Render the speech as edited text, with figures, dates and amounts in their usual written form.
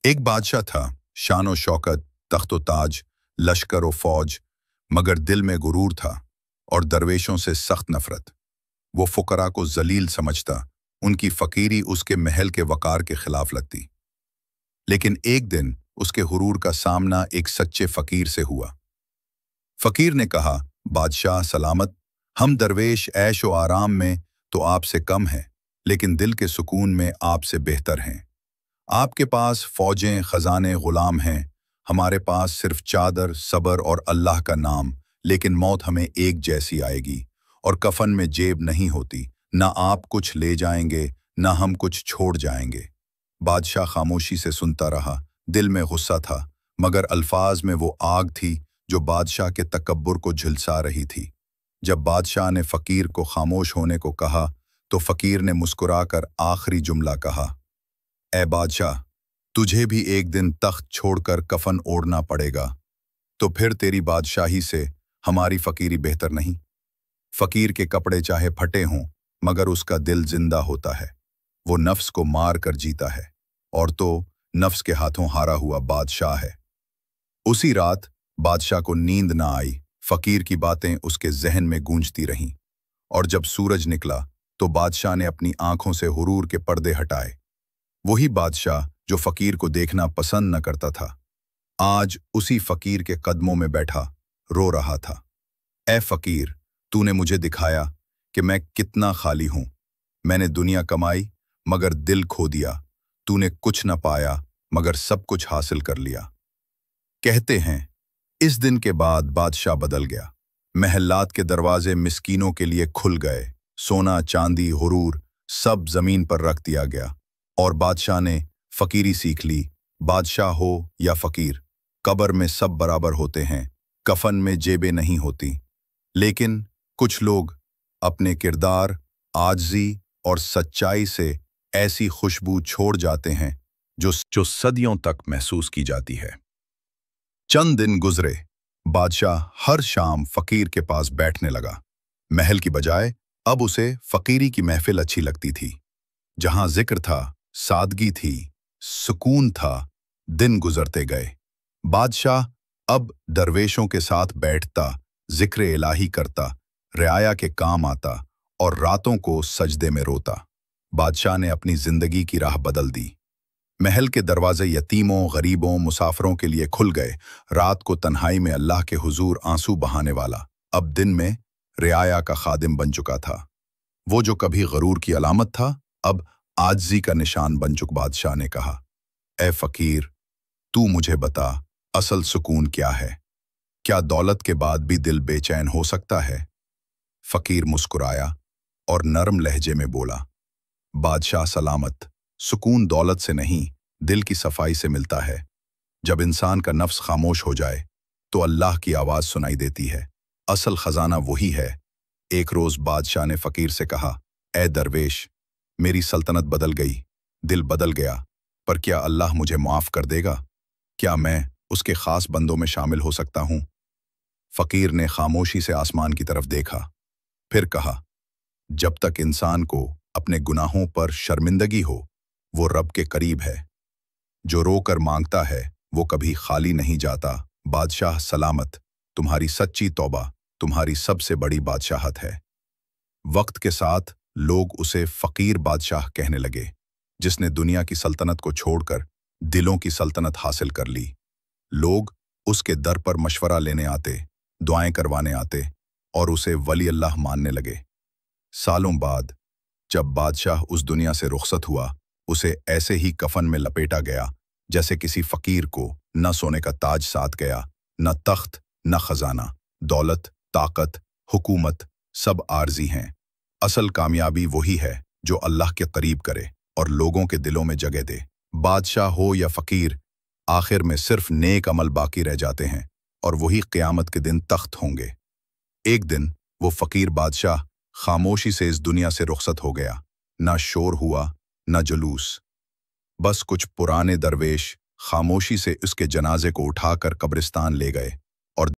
एक बादशाह था, शान व शौकत, तख्त व ताज, लश्कर व फौज, मगर दिल में गुरूर था और दरवेशों से सख्त नफरत। वो फुकरा को जलील समझता, उनकी फकीरी उसके महल के वकार के खिलाफ लगती। लेकिन एक दिन उसके हुरूर का सामना एक सच्चे फकीर से हुआ। फकीर ने कहा, बादशाह सलामत, हम दरवेश ऐश व आराम में तो आपसे कम हैं, लेकिन दिल के सुकून में आपसे बेहतर हैं। आपके पास फौजें, खजाने, गुलाम हैं, हमारे पास सिर्फ चादर, सबर और अल्लाह का नाम, लेकिन मौत हमें एक जैसी आएगी और कफन में जेब नहीं होती। ना आप कुछ ले जाएंगे, ना हम कुछ छोड़ जाएंगे। बादशाह खामोशी से सुनता रहा, दिल में गुस्सा था, मगर अल्फाज में वो आग थी जो बादशाह के तकब्बुर को झुलसा रही थी। जब बादशाह ने फकीर को खामोश होने को कहा, तो फकीर ने मुस्कुराकर आखिरी जुमला कहा, ए बादशाह, तुझे भी एक दिन तख्त छोड़कर कफन ओढ़ना पड़ेगा, तो फिर तेरी बादशाही से हमारी फकीरी बेहतर नहीं। फकीर के कपड़े चाहे फटे हों, मगर उसका दिल जिंदा होता है। वो नफ्स को मार कर जीता है, और तो नफ्स के हाथों हारा हुआ बादशाह है। उसी रात बादशाह को नींद ना आई। फकीर की बातें उसके जहन में गूंजती रहीं, और जब सूरज निकला तो बादशाह ने अपनी आंखों से हुरूर के पर्दे हटाए। वही बादशाह जो फकीर को देखना पसंद न करता था, आज उसी फकीर के कदमों में बैठा रो रहा था। ए फकीर, तूने मुझे दिखाया कि मैं कितना खाली हूं। मैंने दुनिया कमाई मगर दिल खो दिया। तूने कुछ न पाया मगर सब कुछ हासिल कर लिया। कहते हैं, इस दिन के बाद बादशाह बदल गया। महल्लात के दरवाजे मिस्कीनों के लिए खुल गए। सोना, चांदी, हुरूर सब जमीन पर रख दिया गया, और बादशाह ने फकीरी सीख ली। बादशाह हो या फकीर, कब्र में सब बराबर होते हैं, कफन में जेबें नहीं होती। लेकिन कुछ लोग अपने किरदार, आजिज़ी और सच्चाई से ऐसी खुशबू छोड़ जाते हैं जो सदियों तक महसूस की जाती है। चंद दिन गुजरे, बादशाह हर शाम फकीर के पास बैठने लगा। महल की बजाय अब उसे फकीरी की महफिल अच्छी लगती थी। जहां जिक्र था, सादगी थी, सुकून था। दिन गुजरते गए। बादशाह अब दरवेशों के साथ बैठता, जिक्र इलाही करता, रियाया के काम आता और रातों को सजदे में रोता। बादशाह ने अपनी जिंदगी की राह बदल दी। महल के दरवाजे यतीमों, गरीबों, मुसाफिरों के लिए खुल गए। रात को तन्हाई में अल्लाह के हुजूर आंसू बहाने वाला अब दिन में रियाया का खादिम बन चुका था। वो जो कभी गरूर की अलामत था, अब आजिज़ी का निशान बन चुका। बादशाह ने कहा, ए फकीर, तू मुझे बता, असल सुकून क्या है? क्या दौलत के बाद भी दिल बेचैन हो सकता है? फकीर मुस्कुराया और नरम लहजे में बोला, बादशाह सलामत, सुकून दौलत से नहीं, दिल की सफाई से मिलता है। जब इंसान का नफ्स खामोश हो जाए तो अल्लाह की आवाज़ सुनाई देती है। असल खजाना वही है। एक रोज़ बादशाह ने फकीर से कहा, ए दरवेश, मेरी सल्तनत बदल गई, दिल बदल गया, पर क्या अल्लाह मुझे माफ़ कर देगा? क्या मैं उसके ख़ास बंदों में शामिल हो सकता हूँ? फकीर ने खामोशी से आसमान की तरफ देखा, फिर कहा, जब तक इंसान को अपने गुनाहों पर शर्मिंदगी हो, वो रब के करीब है। जो रोकर मांगता है वो कभी खाली नहीं जाता। बादशाह सलामत, तुम्हारी सच्ची तौबा तुम्हारी सबसे बड़ी बादशाहत है। वक्त के साथ लोग उसे फकीर बादशाह कहने लगे, जिसने दुनिया की सल्तनत को छोड़कर दिलों की सल्तनत हासिल कर ली। लोग उसके दर पर मशवरा लेने आते, दुआएं करवाने आते और उसे वली अल्लाह मानने लगे। सालों बाद जब बादशाह उस दुनिया से रुखसत हुआ, उसे ऐसे ही कफन में लपेटा गया जैसे किसी फकीर को न सोने का ताज साथ गया, न तख्त, न खजाना। दौलत, ताकत, हुकूमत सब आर्जी हैं। असल कामयाबी वही है जो अल्लाह के करीब करे और लोगों के दिलों में जगह दे। बादशाह हो या फकीर, आखिर में सिर्फ नेक अमल बाकी रह जाते हैं, और वही क़यामत के दिन तख्त होंगे। एक दिन वो फकीर बादशाह खामोशी से इस दुनिया से रुखसत हो गया। ना शोर हुआ, न जुलूस, बस कुछ पुराने दरवेश खामोशी से उसके जनाजे को उठाकर कब्रिस्तान ले गए।